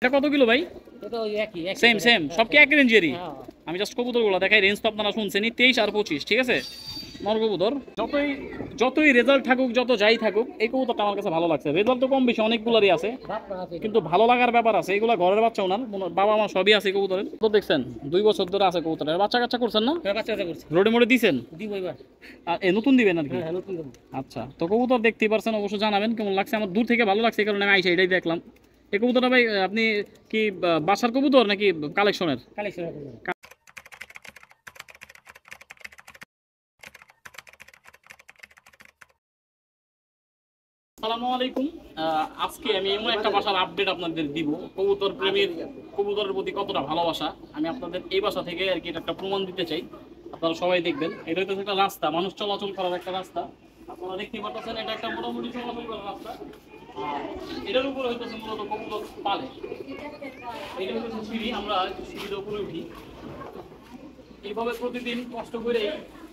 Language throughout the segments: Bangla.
এটা কত কিলো ভাই? এটা ওই একই সেম সেম সব কি এক রেঞ্জেরই? হ্যাঁ। আমি জাস্ট কবুতরগুলো দেখাই, রেঞ্জ তো আপনারা শুনছেনই, 23 আর 25, ঠিক আছে? নর কবুতর যতই যতই রেজাল্ট থাকুক, যত যাই থাকুক, এই কবুতরটা আমার কাছে ভালো লাগছে। রেজাল্ট তো কম বেশি অনেকগুলোরই আছে, কিন্তু ভালো লাগার ব্যাপার আছে। এগুলো ঘরের বাচ্চা ওনার বাবা মা সবই আছে কবুতরের। তো দেখছেন 2 বছর ধরে আছে কবুতরের। বাচ্চা কাচ্চা করছেন না? বাচ্চা করছে রোডে মোডে দিছেন? দিব এবার। আর এ নতুন দিবেন আর কি? হ্যাঁ নতুন দিব। আচ্ছা, তো কবুতর দেখতেই পারছেন, অবশ্য জানাবেন কেমন লাগছে। আমার দূর থেকে ভালো লাগছে, এই কারণে আমি আইসা এটাই দেখলাম। এই কবুতরটা ভাই আপনি কি বাসার কবুতর নাকি কালেকশনের? কালেকশন। আসসালামু আলাইকুম। আজকে আমি এমন একটা বাসার আপডেট আপনাদের দিব, কবুতর প্রেমীর কবুতরের প্রতি কতটা ভালোবাসা আমি আপনাদের এই বাসা থেকে আর কি এটা একটা প্রমাণ দিতে চাই। আপনারা সবাই দেখবেন। এটা হচ্ছে একটা রাস্তা, মানুষ চলাচল করার একটা রাস্তা। আপনারা দেখতেই পাচ্ছেন এটা একটা মোটামুটি চলাচল করার রাস্তা। আর এটার উপরে হইতেছে মূলত কবুতর পালে। এটা হচ্ছে সিঁড়ি, আমরা সিঁড়ির উপরে উঠি। এইভাবে প্রতিদিন কষ্ট করে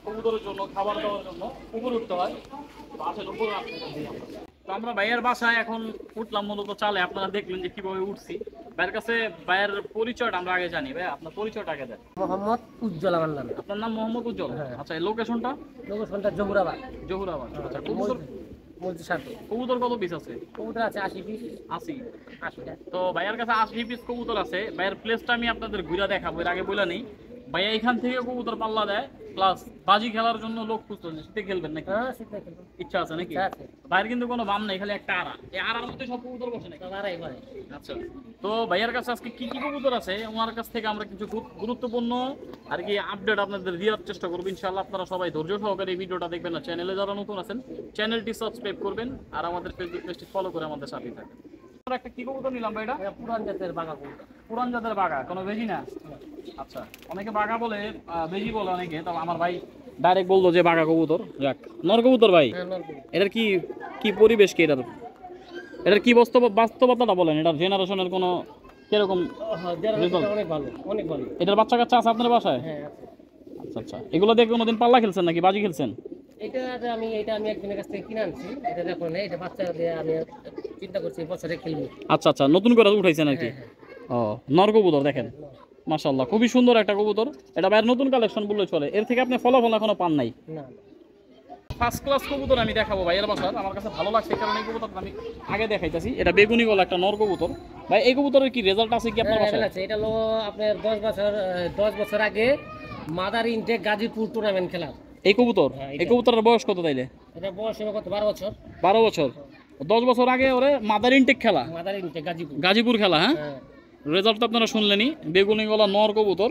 কবুতরের জন্য খাবার দেওয়ার জন্য উপরে উঠতে হয়। বাসের উপরে তো আমরা ভাইয়ের বাসায় এখন উঠলাম মূলত চালে। আপনারা দেখলেন যে কিভাবে উঠছি। ভাইয়ের কাছে ভাইয়ের পরিচয়টা আমরা আগে জানি। ভাই আপনার পরিচয়টা আগে দেন। মোহাম্মদ উজ্জ্বল আমার নাম। আপনার নাম মোহাম্মদ উজ্জ্বল? আচ্ছা, এই লোকেশনটা? লোকেশনটা জহুরাবাদ। জহুরাবাদ। আচ্ছা, কবুতর মসজিদ সাথে কবুতর কত পিস আছে? কবুতর আছে 80 পিস। 80? তো ভাইয়ের কাছে 80 পিস কবুতর আছে। ভাইয়ের প্লেসটা আমি আপনাদের ঘুরে দেখাবো, এর আগে বলে নেই। ভাইয়া এখান থেকে কবুতর পাল্লা দেয়, প্লাস বাজি খেলার জন্য লোক খুঁজতেছে। শীতে খেলবেন নাকি? হ্যাঁ শীতে খেলবো। ইচ্ছা আছে নাকি? ইচ্ছা আছে। ভাইয়ের কিন্তু কোনো বাম নাই, খালি একটা আড়া। এই আড়ার মধ্যে সব কবুতর বসে নাকি? আড়াই ভাই। আচ্ছা, তো ভাইয়ার কাছে আজকে কি কি কবুতর আছে ওনার কাছ থেকে আমরা কিছু গুরুত্বপূর্ণ আর কি আপডেট আপনাদের দেওয়ার চেষ্টা করবো ইনশাআল্লাহ। আপনারা সবাই ধৈর্য সহকারে এই ভিডিওটা দেখবেন। না চ্যানেলে যারা নতুন আছেন চ্যানেলটি সাবস্ক্রাইব করবেন, আর আমাদের ফেসবুক পেজটি ফলো করে আমাদের সাথেই থাকবেন। আমরা একটা কি কবুতর নিলাম ভাই? এটা পুরান জাতের বাঘা কবুতর। পুরান জাতের বাঘা, কোনো বেশি না? আচ্ছা, অনেকে বাঘা বলে, বেশি বলে অনেকে, তবে আমার ভাই ডাইরেক্ট বললো যে বাঘা কবুতর। যাক, নর কবুতর ভাই। হ্যাঁ নর কবুতর। এটার কি কি পরিবেশ কি এটার? এটার কি বাস্তবতাটা বলেন, এটার জেনারেশনের কোনো কিরকম রেজাল্ট? অনেক ভালো, অনেক ভালো। এটার বাচ্চা কাচ্চা আছে আপনার বাসায়? হ্যাঁ আছে। আচ্ছা আচ্ছা, এগুলো দিয়ে কোনোদিন পাল্লা খেলছেন নাকি বাজি খেলছেন? এটা আমি একজনের কাছ থেকে কিনে আনছি। এটা দেখো না, এটা বাচ্চা দিয়ে আমি চিন্তা করছি বছরে খেলবো। আচ্ছা আচ্ছা, নতুন করে উঠাইছেন আর কি? ও, নর কবুতর দেখেন, মাশাআল্লাহ খুবই সুন্দর একটা কবুতর। এটা বাইরের নতুন কালেকশন বললে চলে। এর থেকে আপনি ফলাফল এখনো পান নাই? না। ফার্স্ট ক্লাস কবুতর আমি দেখাবো ভাইয়ের বাসার। আমার কাছে ভালো লাগছে কারণ এই কবুতরটা আমি আগে দেখাইতেছি। এটা বেগুনি গলা একটা নর কবুতর। ভাই এই কবুতরের কি রেজাল্ট আছে কি আপনার বাসায়? এটা হলো আপনার 10 বছর আগে মাদার ইনটেক গাজীপুর টুর্নামেন্ট খেলা। এই কবুতর? এই কবুতরের বয়স কত তাইলে? এটা বয়স হবে কত? 12 বছর। 12 বছর? 10 বছর আগে ওরে মাদার ইনটেক খেলা, মাদার ইনটেক গাজীপুর। গাজীপুর খেলা। হ্যাঁ, রেজাল্ট তো আপনারা শুনলেনই। বেগুনি গলা নর কবুতর,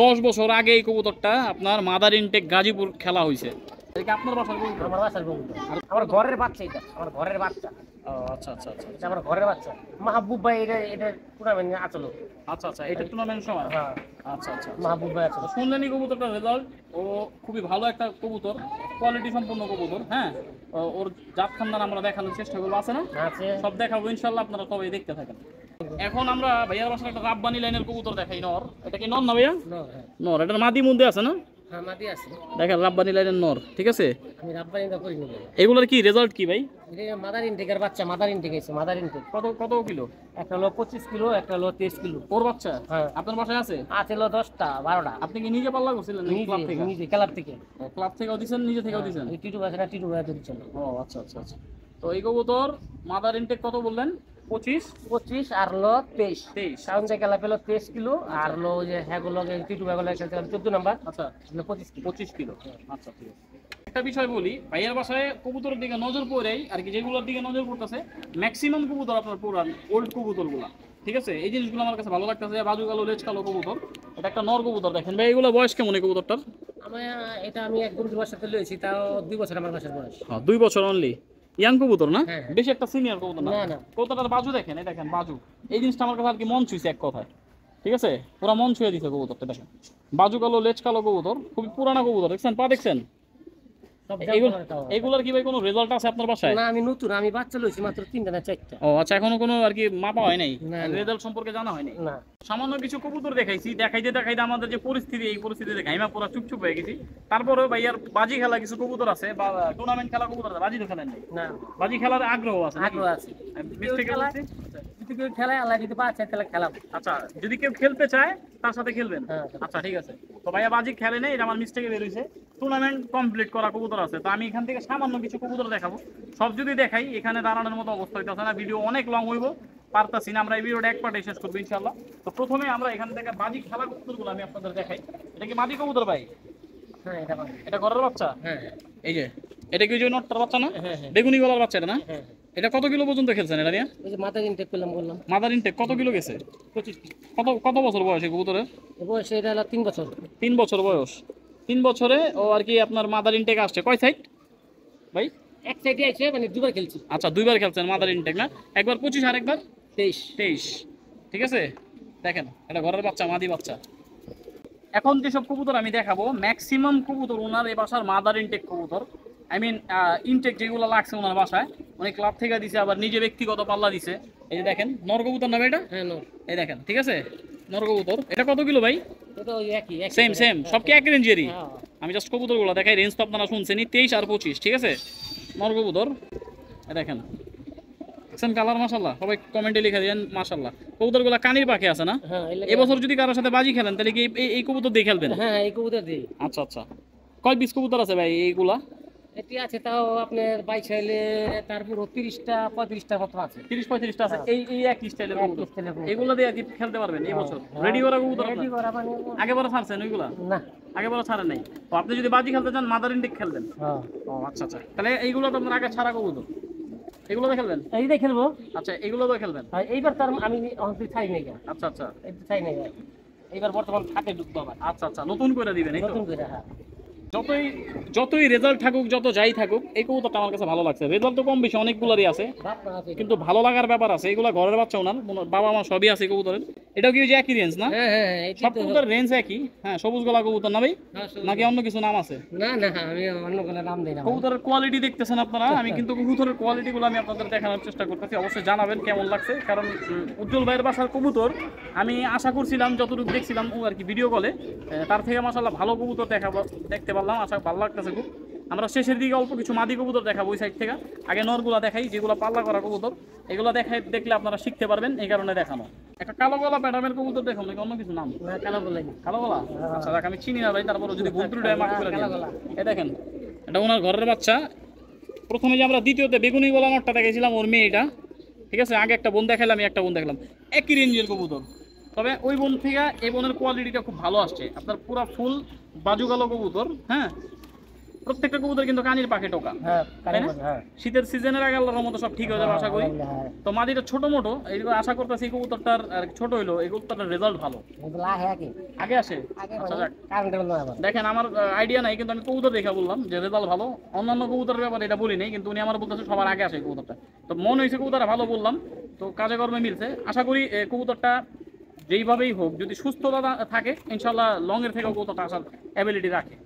10 বছর আগে এই কবুতরটা আপনার মাদার ইনটেক গাজীপুর খেলা হয়েছে। এটা আপনার বাসার কবুতর? আমার বাসার কবুতর। আমার ঘরের বাচ্চা এটা, আমার ঘরের বাচ্চা। ও আচ্ছা আচ্ছা আচ্ছা, এটা আমার ঘরের বাচ্চা। মাহবুব ভাই এটা টুর্নামেন্ট আচলো। আচ্ছা আচ্ছা, এটা টুর্নামেন্ট সময়? হ্যাঁ আচ্ছা আচ্ছা, মাহবুব ভাই আচলো। শুনলেনই কবুতরটার রেজাল্ট। ও খুবই ভালো একটা কবুতর, কোয়ালিটি সম্পন্ন কবুতর। হ্যাঁ, ওর জাত খানদান আমরা দেখানোর চেষ্টা করবো, আছে না? আছে সব দেখাবো ইনশাল্লাহ, আপনারা সবাই দেখতে থাকেন। এখন আমরা ভাইয়ার বাসার একটা রাব্বানি লাইনের কবুতর দেখাই, নর। এটা কি নর না ভাইয়া? নর। এটার মাদি মধ্যে আছে না? হ্যাঁ মাদি আছে। দেখেন রাব্বানি লাইনের নর, ঠিক আছে? আমি রাব্বানিটা করি নি। এগুলোর কি রেজাল্ট কি ভাই? এটা মাদার ইনটেকের বাচ্চা। মাদার ইনটেক আছে। মাদার ইনটেক কত কত কিলো? একটা হলো 25 কিলো, একটা হলো 23 কিলো। ওর বাচ্চা? হ্যাঁ। আপনার বাসায় আছে? আছে হলো 10টা 12টা। আপনি কি নিজে পাল্লা করছিলেন নাকি ক্লাব থেকে? নিজে ক্লাব থেকে। ক্লাব থেকেও দিছেন, নিজে থেকেও দিছেন? এই টিটু আছে না, টিটু ভাই দিচ্ছিল। ও আচ্ছা আচ্ছা আচ্ছা। তো এই কবুতর মাদার ইনটেক কত বললেন? 25 আর হলো 23। 23। সাউন্ড খেলা পেলো 23 কিলো। আর হলো ওই যে হ্যাগুলো টিটু ভাইগুলো 14 নাম্বার। আচ্ছা, 25 কিলো। 25 কিলো। আচ্ছা ঠিক আছে। একটা বিষয় বলি, ভাইয়ের বাসায় কবুতরের দিকে নজর পড়েই আর কি, যেগুলোর দিকে নজর পড়তেছে ম্যাক্সিমাম কবুতর আপনার পুরান ওল্ড কবুতরগুলা, ঠিক আছে? এই জিনিসগুলো আমার কাছে ভালো লাগতেছে। বাজু কালো, লেজ কালো কবুতর। এটা একটা নর কবুতর দেখেন ভাই। এগুলো বয়স কেমন এই কবুতরটার? আমি এক বন্ধুর বাসাতে লইছি, তাও 2 বছর আমার বাসার বয়স। হ্যাঁ, 2 বছর অনলি। ইয়াং কবুতর না? হ্যাঁ। বেশি একটা সিনিয়র কবুতর না। না না। কবুতরটার বাজু দেখেন, এই দেখেন বাজু। এই জিনিসটা আমার কাছে আর কি মন ছুঁইছে এক কথায়, ঠিক আছে? পুরা মন ছুঁয়ে দিছে কবুতরটা। দেখেন বাজু কালো, লেজ কালো কবুতর, খুবই পুরানা কবুতর। দেখছেন পা? দেখছেন সব এগুলার কি ভাই কোনো রেজাল্ট আছে আপনার বাসায়? না, আমি নতুন, আমি বাচ্চা লইছি মাত্র 3টা না 4টা। ও আচ্ছা, এখনো কোনো আর কি মাপা হয় নাই, না, না। রেজাল্ট সম্পর্কে জানা হয় নাই। না, সামান্য কিছু কবুতর দেখাইছি, দেখাইতে আমাদের যে পরিস্থিতি, এই পরিস্থিতিতে ঘাইমা পুরা চুপচুপ হয়ে গেছি। তারপরেও ভাইয়ার বাজি খেলা কিছু কবুতর আছে বা টুর্নামেন্ট খেলা কবুতর আছে, বাজি তো খেলেন নাই? না, বাজি খেলার আগ্রহ আছে নাকি? আগ্রহ আছে। মিস্টেক বলছি? যদি কেউ খেলায়, আল্লাহ যদি বাচ্চা তাহলে খেলাম। আচ্ছা, যদি কেউ খেলতে চায় তার সাথে খেলবেন। হ্যাঁ। আচ্ছা ঠিক আছে। তো ভাইয়া বাজি খেলে নেই, এটা আমার মিস্টেকে বের হইছে। টুর্নামেন্ট কমপ্লিট করা কবুতর আছে, তো আমি এখান থেকে সামান্য কিছু কবুতর দেখাবো। সব যদি দেখাই এখানে দাঁড়ানোর মতো অবস্থা হইতেছে না, ভিডিও অনেক লং হইব, পারতাছি না। আমরা এই ভিডিওটা এক পার্টে শেষ করবো ইনশাআল্লাহ। তো প্রথমে আমরা এখান থেকে বাজি খেলা কবুতরগুলো আমি আপনাদের দেখাই। এটা কি মাদি কবুতর ভাই? হ্যাঁ, এটা ভালো। এটা ঘরের বাচ্চা? হ্যাঁ, এই যে এটা কি ওই যে নটটার বাচ্চা না? হ্যাঁ, হ্যাঁ। বেগুনি গলার বাচ্চা এটা না? হ্যাঁ, এটা কত কিলো পর্যন্ত খেলছেন এটা নিয়ে? ওই যে মাথা ইনটেক করলাম বললাম মাদার ইনটেক কত কিলো গেছে? 25 কি। কত কত বছর বয়স এই কবুতরের? বয়স এটা হলো 3 বছর। 3 বছর বয়স। 3 বছরে ও আর কি আপনার মাদার ইনটেক আসছে কয় সাইড ভাই? এক সাইডে আছে, মানে দুবার খেলছি। আচ্ছা, দুইবার খেলছেন মাদার ইনটেক না? একবার 25 আর একবার 23। ঠিক আছে, দেখেন এটা ঘরের বাচ্চা, মাদি বাচ্চা। এখন যেসব কবুতর আমি দেখাবো ম্যাক্সিমাম কবুতর ওনার এই বাসার মাদার ইনটেক কবুতর। আই মিন ইনটেক যেগুলো লাগছে ওনার বাসায়, অনেক ক্লাব থেকে দিছে, আবার নিজে ব্যক্তিগত পাল্লা দিছে। এই যে দেখেন নর কবুতর না এটা? হ্যাঁ, নো। এই দেখেন, ঠিক আছে, নর কবুতর। এটা কত কিলো ভাই? এটা ওই একই সেম সব কি এক রেঞ্জেরই? হ্যাঁ। আমি জাস্ট কবুতরগুলো দেখাই, রেঞ্জ তো আপনারা শুনছেনই, 23 আর 25, ঠিক আছে, নর কবুতর। এই দেখেন, দেখছেন কালার, মাশাআল্লাহ, সবাই কমেন্টে লিখে দেন মাশাআল্লাহ। কবুতরগুলো কানির পাখি আছে না? হ্যাঁ, এবছর যদি কারোর সাথে বাজি খেলেন তাহলে কি এই কবুতর দিয়ে খেলবেন? হ্যাঁ, এই কবুতর দিই। আচ্ছা আচ্ছা, কয় পিস কবুতর আছে ভাই এইগুলা? এটি আছে তাও আপনার 22 হইলে তারপর 30টা 35টা মতো আছে। 30-35টা আছে। এই এক স্টাইলের এক কবুতর, স্টাইলের কবুতর। এগুলা দিয়ে কি খেলতে পারবেন এই বছর? হ্যাঁ। রেডি করা কবুতর রেডি আপনার? করা মানে আগে বড় ছাড়ছেন ওইগুলা? না। আগে বড় ছাড়েন নাই? তো আপনি যদি বাজি খেলতে চান মাদার ইনটেক খেলবেন। হ্যাঁ। ও আচ্ছা আচ্ছা, তাহলে এইগুলো তো আপনার আগে ছাড়া কবুতর, এগুলো তো খেলবেন? এইটাই খেলবো। আচ্ছা, এগুলো তো খেলবেন। আর এইবার তার আমি অন্তত চাই নাই। আচ্ছা আচ্ছা এটা চাই নাই। এইবার বর্তমান খাতে ঢুকবো আবার আচ্ছা আচ্ছা, নতুন করে দিবেন এই তো? নতুন করে। হ্যাঁ, যতই রেজাল্ট থাকুক, যত যাই থাকুক, এই কবুতরটা আমার কাছে ভালো লাগছে। রেজাল্ট তো কম বেশি অনেকগুলোরই আছে, বাপ মা আছে। কিন্তু ভালো লাগার ব্যাপার আছে। এগুলা ঘরের বাচ্চা ওনার, বাবা মা সবই আছে কবুতরের। এটাও কি ওই যে একই রেঞ্জ না? হ্যাঁ, হ্যাঁ, এটি সব তো। কবুতর রেঞ্জ একই? হ্যাঁ, সবুজ গলা কবুতর না ভাই? হ্যাঁ, সবুজ। নাকি অন্য কিছু নাম আছে? না, না, আমি অন্য কোনো নাম দেই না। কবুতরের কোয়ালিটি দেখতেছেন আপনারা, আমি কিন্তু কবুতরের কোয়ালিটিগুলো আমি আপনাদের দেখানোর চেষ্টা করতেছি। অবশ্যই জানাবেন কেমন লাগছে, কারণ উজ্জ্বল ভাইয়ের বাসার কবুতর আমি আশা করছিলাম, যতটুকু দেখছিলাম ও আর কি ভিডিও কলে, তার থেকে মাশাআল্লাহ ভালো কবুতর দেখতে পারলাম। আশা ভালো লাগতেছে খুব। আমরা শেষের দিকে অল্প কিছু মাদি কবুতর দেখাবো ওই সাইড থেকে। আগে নরগুলা দেখাই, যেগুলো পাল্লা করা কবুতর, এগুলো দেখলে আপনারা শিখতে পারবেন, এই কারণে দেখানো। একটা কালো গলা প্যাটার্নের কবুতর দেখুন, নাকি অন্য কিছু নাম? না, কালো বলে। কালো গলা? আচ্ছা দেখ, আমি চিনি না ভাই, তারপরে যদি ভুল ত্রুটি হয় মাফ করে দিন। কালো গলা। এই দেখেন, এটা ওনার ঘরের বাচ্চা। প্রথমে যে আমরা দ্বিতীয়তে বেগুনি গলা নটটা দেখেছিলাম, ওর মেয়ে এটা, ঠিক আছে। আগে একটা বোন দেখালাম, একটা বোন দেখলাম, একই রেঞ্জের কবুতর। তবে ওই বোন থেকে এই বোনের কোয়ালিটিটা খুব ভালো আসছে। আপনার পুরো ফুল বাজু কালো কবুতর। হ্যাঁ, প্রত্যেকটা কবুতর কিন্তু কানির পাখে টোকা। হ্যাঁ, তাই না? হ্যাঁ। শীতের সিজনের আগে আল্লাহর মতো সব ঠিক হয়ে যাবে আশা করি। হ্যাঁ, তো মাদিটা ছোট মোটো, এইগুলো আশা করতেছি এই কবুতরটার ছোট হইলো, এই কবুতরটার রেজাল্ট ভালো এগুলা আগে আগে আসে। আচ্ছা যাক, কারেন্টে বলবো আবার। দেখেন আমার আইডিয়া নাই, কিন্তু আমি কবুতর দেখে বললাম যে রেজাল্ট ভালো। অন্যান্য কবুতরের ব্যাপারে এটা বলি নাই, কিন্তু উনি আমার বলতেছে সবার আগে আসে কবুতরটা। তো মনে হয়েছে কবুতরটা ভালো, বললাম তো কাজে কর্মে মিলছে। আশা করি কবুতরটা যেইভাবেই হোক, যদি সুস্থতা থাকে ইনশাল্লাহ লং এর থেকেও কবুতরটা আসার অ্যাবিলিটি রাখে।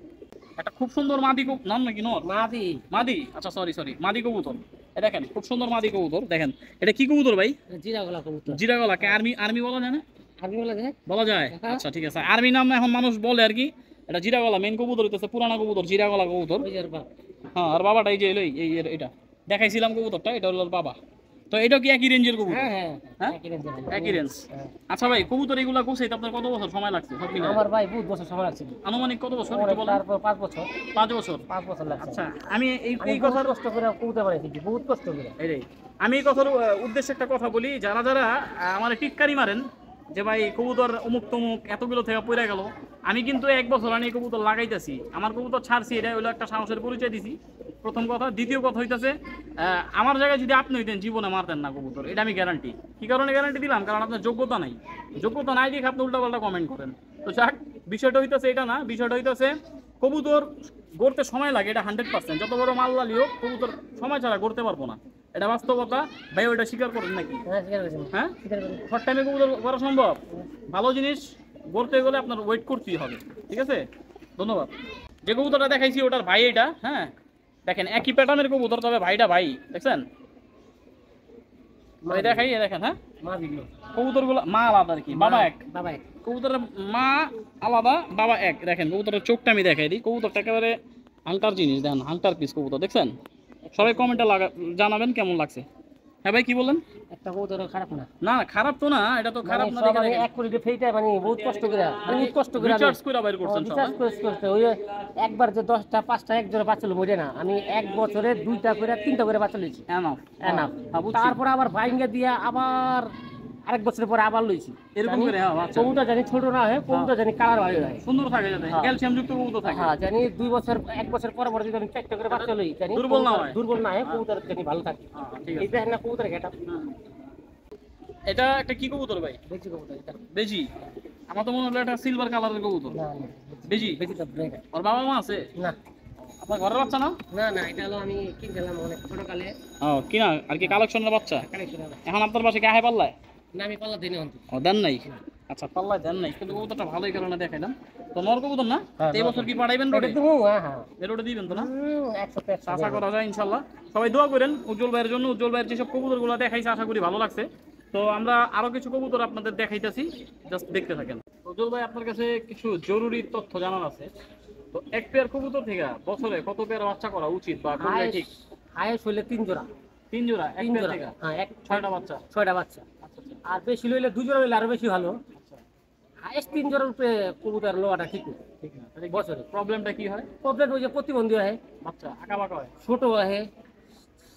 একটা খুব সুন্দর মাদি নাম নাকি নর? মাদি। মাদি, আচ্ছা সরি, মাদি কবুতর। এ দেখেন খুব সুন্দর মাদি কবুতর। দেখেন এটা কি কবুতর ভাই? জিরা গলা কবুতর। জিরা গলাকে আর্মি বলা যায় না? আর্মি বলা যায়। বলা যায়? আচ্ছা ঠিক আছে, আর্মি নাম এখন মানুষ বলে আর কি। এটা জিরা গলা মেন কবুতর হইতেছে, পুরানা কবুতর, জিরা গলা কবুতর। ওই যে বাপ। হ্যাঁ, আর বাবাটা এই যে এটা দেখাইছিলাম কবুতরটা, এটা হলো ওর বাবা। তো এটা কি একই রেঞ্জের কবুতর? হ্যাঁ, হ্যাঁ, হ্যাঁ? একই রেঞ্জের। একই রেঞ্জ। হ্যাঁ। আচ্ছা ভাই, কবুতর এগুলা গোছাইতে আপনার কত বছর সময় লাগছে সব মিলে? আমার ভাই বহুত বছর সময় লাগছে। আনুমানিক কত বছর একটু বলেন? তারপর 5 বছর। 5 বছর? 5 বছর লাগছে। আচ্ছা, আমি এই আমি কথা কথা কষ্ট করে কবুতর বানাইছি, বহুত কষ্ট করে। এইটাই আমি এই কথার উদ্দেশ্যে একটা কথা বলি, যারা আমার টিটকারি মারেন যে ভাই কবুতর অমুক তমুক এতগুলো থেকে পড়ে গেল, আমি কিন্তু 1 বছর আনি কবুতর লাগাইতেছি, আমার কবুতর ছাড়ছি, এটা হলো একটা সাহসের পরিচয় দিছি, প্রথম কথা। দ্বিতীয় কথা হইতেছে, আমার জায়গায় যদি আপনি হইতেন জীবনে মারতেন না কবুতর, এটা আমি গ্যারান্টি। কি কারণে গ্যারান্টি দিলাম? কারণ আপনার যোগ্যতা নাই দেখে আপনি উল্টাপাল্টা কমেন্ট করেন। তো যাক, বিষয়টা হইতেছে এটা না, বিষয়টা হইতেছে কবুতর গড়তে সময় লাগে, এটা 100%। যত বড় মাল্লালি হোক, কবুতর সময় ছাড়া গড়তে পারবো না, এটা বাস্তবতা। ভাই ওইটা স্বীকার করেন নাকি? হ্যাঁ, স্বীকার করেছি। হ্যাঁ, স্বীকার করি। শর্ট টাইমে কবুতর করা সম্ভব। ভালো জিনিস গড়তে গেলে আপনার ওয়েট করতেই হবে, ঠিক আছে? ধন্যবাদ। যে কবুতরটা দেখাইছি ওটার ভাই এটা। হ্যাঁ, দেখেন একই প্যাটার্নের কবুতর, তবে ভাইটা ভাই দেখছেন ভাই দেখাই, দেখেন হ্যাঁ মা দিলো কবুতর গুলো মা আলাদা আর কি, বাবা এক। বাবা কবুতরের মা আলাদা, বাবা এক। দেখেন কবুতরের চোখটা আমি দেখাই দিই, কবুতরটা একেবারে হান্টার জিনিস, দেখেন হান্টার পিস কবুতর দেখছেন। সবাই কমেন্টে জানাবেন কেমন লাগছে। হ্যাঁ ভাই কি বললেন? একটা কবুতর খারাপ না, না খারাপ তো না, এটা তো খারাপ না, দেখে এক কোটি ফেইটা মানে বহুত কষ্ট করে রিচার্জ করে বাইর করছেন সব। রিচার্জ করতে ওই একবার যে 10টা 5টা এক জোড়া বাচ্চা মরে না, আমি এক বছরে 2টা করে 3টা করে বাচ্চা লইছি এনাফ এনাফ। তারপর আবার ভাইঙ্গা দিয়া আবার আরেক বছর পরে আবার লইছি এরকম করে। হ্যাঁ আচ্ছা, কবুতর জানি ছোট না হয়, কবুতর জানি কালার ভালো হয়, সুন্দর থাকে যাতে ক্যালসিয়াম যুক্ত কবুতর থাকে। হ্যাঁ জানি 2 বছর 1 বছর পরে পরে যদি আমি 4টা করে বাচ্চা লই জানি দুর্বল না হয়, দুর্বল না হয়, কবুতর জানি ভালো থাকে। ঠিক এই আছে। দেখেন না কবুতর ঘেটা এটা একটা কি কবুতর ভাই? বেশি কবুতর এটা বেজি। আমার তো মনে হলো এটা সিলভার কালারের কবুতর। না না বেজি। বেশি তো ব্ল্যাক ওর বাবা মা আছে? না আপনার ঘরের বাচ্চা না? না না এটা হলো আমি কিনছিলাম অনেক ছোটকালে ও কিনা আর কি, কালেকশনের বাচ্চা। কালেকশন। এখন আপনার পাশে কি আহে পাল্লায়? না আমি পাল্লা দিই না অন্ত। ও দেন নাই? আচ্ছা পাল্লায় দেন নাই, কিন্তু কবুতরটা ভালোই কারণে দেখাইলাম। তো নর কবুতর না? হ্যাঁ, তো এই বছর কি পাঠাইবেন রোডে? এটা তুমি হ্যাঁ রোডে দিবেন তো না? 100% আশা করা যায় ইনশাল্লাহ। সবাই দোয়া করেন উজ্জ্বল ভাইয়ের জন্য। উজ্জ্বল ভাইয়ের যেসব কবুতরগুলো দেখাইছে আশা করি ভালো লাগছে। তো আমরা আরো কিছু কবুতর আপনাদের দেখাইতেছি, জাস্ট দেখতে থাকেন। উজ্জ্বল ভাই আপনার কাছে কিছু জরুরি তথ্য জানার আছে। তো এক পেয়ার কবুতর থেকে বছরে কত পেয়ার বাচ্চা করা উচিত বা কোনটা ঠিক? হাইস হইলে 3 জোড়া। 3 জোড়া এক 3 পেয়ার জোড়া থেকে? হ্যাঁ, 6টা বাচ্চা। 6টা বাচ্চা। আচ্ছা আর বেশি লইলে 2 জোড়া হইলে আরো বেশি ভালো। আচ্ছা হাইস 3 জোড়ার উপরে কবুতর লোয়াটা ঠিক না ঠিক না। বছরে। প্রবলেমটা কি হয়? প্রবলেম ওই যে প্রতিবন্ধী হয়, বাচ্চা আঁকা বাঁকা হয়, ছোট হয়,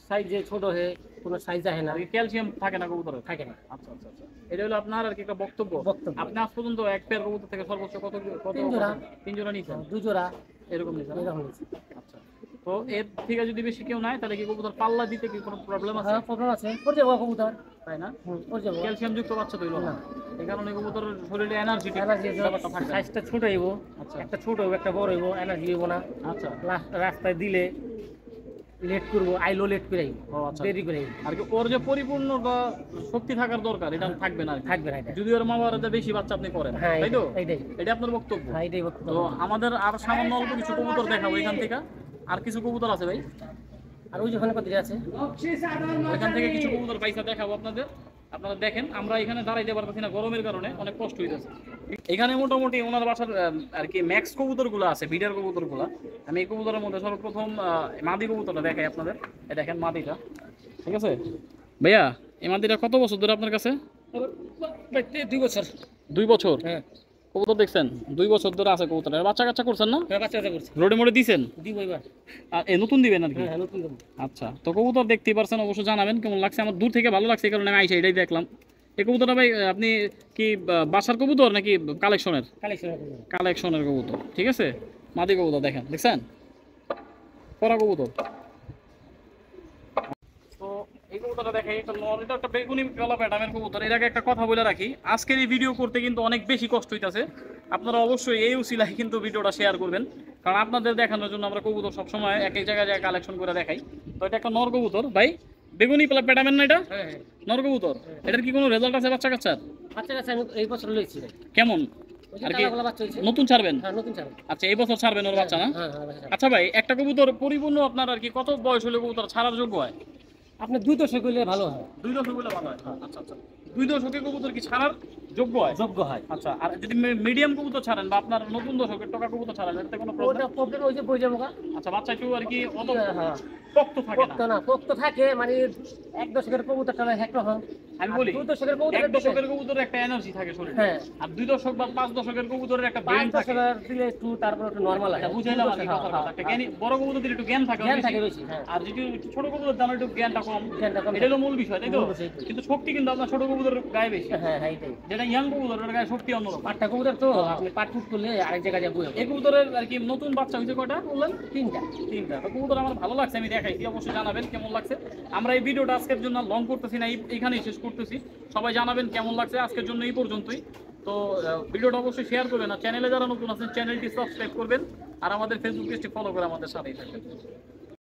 সাইজে ছোট হয়, কোনো সাইজ হয় না, ক্যালসিয়াম থাকে না কবুতরে। থাকে না। আচ্ছা আচ্ছা আচ্ছা, এটা হলো আপনার আর কি একটা বক্তব্য। বক্তব্য। আপনি আজ পর্যন্ত এক পেয়ার কবুতর থেকে সর্বোচ্চ কত কত 3 জোড়া। 3 জোড়া নিয়েছেন? 2 জোড়া এরকম নিয়েছেন? এরকম হয়েছে। আচ্ছা, তো এর থেকে যদি বেশি কেউ নাই তাহলে কি কবুতর পাল্লা দিতে কি কোনো প্রবলেম আছে? হ্যাঁ প্রবলেম আছে, পড়ে যাবো কবুতর। তাই না? পড়ে যাবো। ক্যালসিয়াম যুক্ত বাচ্চা তৈরি হয় না, এই কারণে কবুতরের শরীরে এনার্জি ব্যাপারটা থাকবে না। সাইজটা ছোট হইব, আচ্ছা। একটা ছোট হইব একটা বড় হইব, এনার্জি হইব না। আচ্ছা, রাস্তায় দিলে লেট করবো, আইলো লেট করে আইব, ও আচ্ছা। দেরি করে আইব, আর কি ওর যে পরিপূর্ণ বা শক্তি থাকার দরকার এটা থাকবে না আর কি। থাকবে না এটা। যদি ওর মা বাবারা বেশি বাচ্চা আপনি করেন, হ্যাঁ তাই তো? এইটাই এটা আপনার বক্তব্য। হ্যাঁ এইটাই বক্তব্য। তো আমাদের আর সামান্য অল্প কিছু কবুতর দেখাবো এখান থেকে। আর কিছু কবুতর আছে ভাই, আর ওই যেখানে কত আছে ওইখান থেকে কিছু কবুতর পয়সা দেখাবো আপনাদের। আপনারা দেখেন, আমরা এখানে দাঁড়াইতে পারতেছি না গরমের কারণে, অনেক কষ্ট হইতেছে। এখানে মোটামুটি ওনার বাসার আর কি ম্যাক্স কবুতর গুলো আছে, বিডার কবুতর গুলা। আমি এই কবুতরের মধ্যে সর্বপ্রথম মাদি কবুতরটা দেখাই আপনাদের। এই দেখেন মাদিটা, ঠিক আছে ভাইয়া? এই মাদিটা কত বছর ধরে আপনার কাছে? 2 বছর। 2 বছর হ্যাঁ কবুতর দেখছেন? 2 বছর ধরে আছে কবুতর। বাচ্চা কাচ্চা করছেন না? বাচ্চা করছে, রোডে মোডে দিছেন? দিব এবার। আর এ নতুন দিবেন আর কি? হ্যাঁ নতুন দেব। আচ্ছা, তো কবুতর দেখতেই পারছেন, অবশ্যই জানাবেন কেমন লাগছে। আমার দূর থেকে ভালো লাগছে, এই কারণে আমি আইসা এটাই দেখলাম। এই কবুতরটা ভাই আপনি কি বাসার কবুতর নাকি কালেকশনের? কালেকশনের কবুতর, ঠিক আছে। মাদি কবুতর দেখেন, দেখছেন করা কবুতর। তো এই কবুতরটা দেখেন, এটা নর, এটা একটা বেগুনি কালো প্যাটার্নের কবুতর। এর আগে একটা কথা বলে রাখি, আজকের এই ভিডিও করতে কিন্তু অনেক বেশি কষ্ট হইতাছে। আপনারা অবশ্যই এই উসিলায় কিন্তু ভিডিওটা শেয়ার করবেন, কারণ আপনাদের দেখানোর জন্য আমরা কবুতর সবসময় এক এক জায়গায় কালেকশন করে দেখাই। তো এটা একটা নর কবুতর ভাই, বেগুনি প্যাটার্ন না এটা? হ্যাঁ হ্যাঁ নর কবুতর। এটার কি কোনো রেজাল্ট আছে বাচ্চা কাচ্চার? বাচ্চা কাছে আমি এই বছর লইছি। কেমন ওই যে আর কি কালাগুলো বাচ্চা হইছে। নতুন ছাড়বেন? হ্যাঁ নতুন ছাড়া। আচ্ছা, এই বছর ছাড়বেন ওর বাচ্চা না? হ্যাঁ হ্যাঁ বাচ্চা। আচ্ছা ভাই, একটা কবুতর পরিপূর্ণ আপনার আর কি কত বয়স হলে কবুতর ছাড়ার যোগ্য হয়? আপনি 2 দশক হইলে ভালো হয়। 2 দশক হলে ভালো হয়। আচ্ছা আচ্ছা, 2 দশকে কবুতর কি ছাড়ার যোগ্য হয়? যোগ্য হয়। আচ্ছা, আর যদি মিডিয়াম কবুতর ছাড়েন বা আপনার নতুন দশকের টাকা কবুতর ছাড়েন, এতে কোনো প্রবলেম? ওটা প্রবলেম ওই যে বই যাবো গা। আচ্ছা, বাচ্চা একটু আর কি অত হ্যাঁ শক্ত থাকে না। পোক্ত না, পোক্ত থাকে মানে 1 দশকের কবুতরটা একরকম। আমি বলি 2 দশকের কবুতর 1 দশকের কবুতরের একটা এনার্জি থাকে শরীরে, হ্যাঁ। আর 2 দশক বা 5 দশকের কবুতরের একটা ব্রেন 5 থাকে। দশকের দিলে একটু তারপর একটু নরমাল হয়। বুঝাইলাম আর কি কথাটা। একটা জ্ঞানী বড় কবুতর দিলে একটু জ্ঞান থাকে জ্ঞান বেশি। থাকে বেশি, হ্যাঁ। আর যদি ছোট কবুতর দাম একটু জ্ঞানটা কম, জ্ঞানটা কম এটা হলো মূল বিষয়, তাই তো? মূল বিষয়। কিন্তু শক্তি কিন্তু আপনার ছোট কবুতরের গায়ে বেশি। হ্যাঁ হ্যাঁ এটাই। যেটা ইয়াং কবুতর ওটার গায়ে শক্তি অন্যরকম। পাটটা কবুতর তো আপনি পাট ফুট করলে আরেক জায়গায় যাবো। এই কবুতরের আর কি নতুন বাচ্চা হয়েছে কয়টা বললেন? 3টা। 3টা। তো কবুতর আমার ভালো লাগছে, আমি দেখাইছি, অবশ্যই জানাবেন কেমন লাগছে। আমরা এই ভিডিওটা আজকের জন্য লং করতেছি না, এইখানেই শেষ করতেছি। সবাই জানাবেন কেমন লাগছে। আজকের জন্য এই পর্যন্তই। তো ভিডিওটা অবশ্যই শেয়ার করবেন, আর চ্যানেলে যারা নতুন আছেন চ্যানেলটি সাবস্ক্রাইব করবেন, আর আমাদের ফেসবুক পেজটি ফলো করে আমাদের সাথেই থাকবেন।